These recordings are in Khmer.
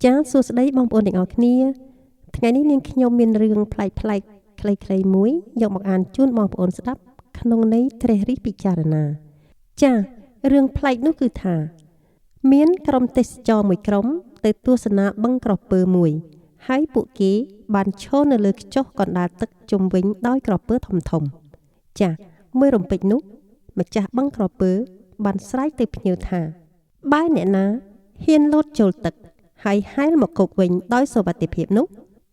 ចាសួស្តីបងប្អូនទាំងអស់គ្នាថ្ងៃនេះនាងខ្ញុំមានរឿងប្លែកៗខ្លីៗមួយយកមកអានជូនបងប្អូនស្ដាប់ក្នុងន័យត្រេះរិះពិចារណាចាសរឿងប្លែកនោះគឺថាមានក្រុមទេសចរមួយក្រុមទៅទស្សនាបឹងក្រពើមួយហើយពួកគេបានឈរនៅលើខ្ចុះកណ្ដាលទឹកជុំវិញដោយក្រពើធំចាសមួយរំពេចនោះម្ចាស់បឹងក្រពើបានស្រែកទៅភ្ញៀវថាបើអ្នកណាហ៊ានលោតចូលទឹកហើយហែលមកគោកវិញដោយសុវត្ថិភាពនោះ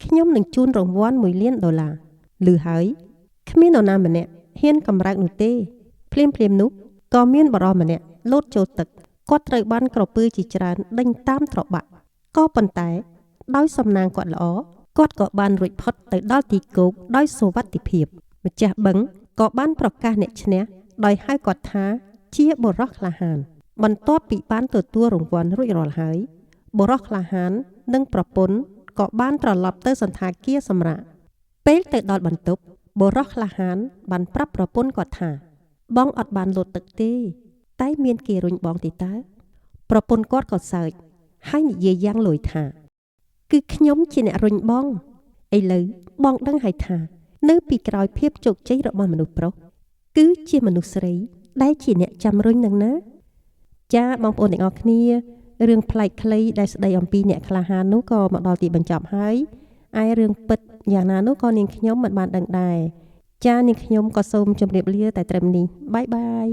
ខ្ញុំនឹងជូនរង្វាន់$1លានឮហើយគ្មាននរណាម្នាក់ហ៊ានកម្រើកនោះទេភ្លាមនោះក៏មានបរិសម្នាក់លោតចូលទឹកគាត់ត្រូវបានក្រពើជាច្រើនដេញតាមត្របាក់ក៏ប៉ុន្តែដោយសំណាងគាត់ល្អគាត់ក៏បានរួចផុតទៅដល់ទីគោកដោយសុវត្ថិភាពម្ចាស់បឹងក៏បានប្រកាសអ្នកឈ្នះដោយហៅគាត់ថាជាបុរសក្លាហានបន្ទាប់ពីបានទទួលរង្វាន់រួចរាល់ហើយបុរសក្លាហាននិងប្រពន្ធក៏បានត្រឡប់ទៅសន្តាគារសម្រាកពេលទៅដល់បន្ទប់បុរសក្លាហានបានប្រាប់ប្រពន្ធគាត់ថាបងអត់បានលោតទឹកទេតែមានគេរុញបងទេតើប្រពន្ធគាត់ក៏សើចហើយនិយាយយ៉ាងលួយថាគឺខ្ញុំជាអ្នករុញបងឥឡូវបងដឹងហើយថានៅពីក្រោយភាពជោគជ័យរបស់មនុស្សប្រុសគឺជាមនុស្សស្រីដែលជាអ្នកចាំរុញនឹងណាចាបងប្អូនទាំងអស់គ្នារឿងប្លែកខ្លីដែលស្ដីអំពីអ្នកក្លាហាននោះក៏មកដល់ទីបញ្ចប់ហើយឯរឿងពិតយ៉ាងណានោះក៏នាងខ្ញុំមិនបានដឹងដែរចានាងខ្ញុំក៏សូមជម្រាបលាតែត្រឹមនេះបាយ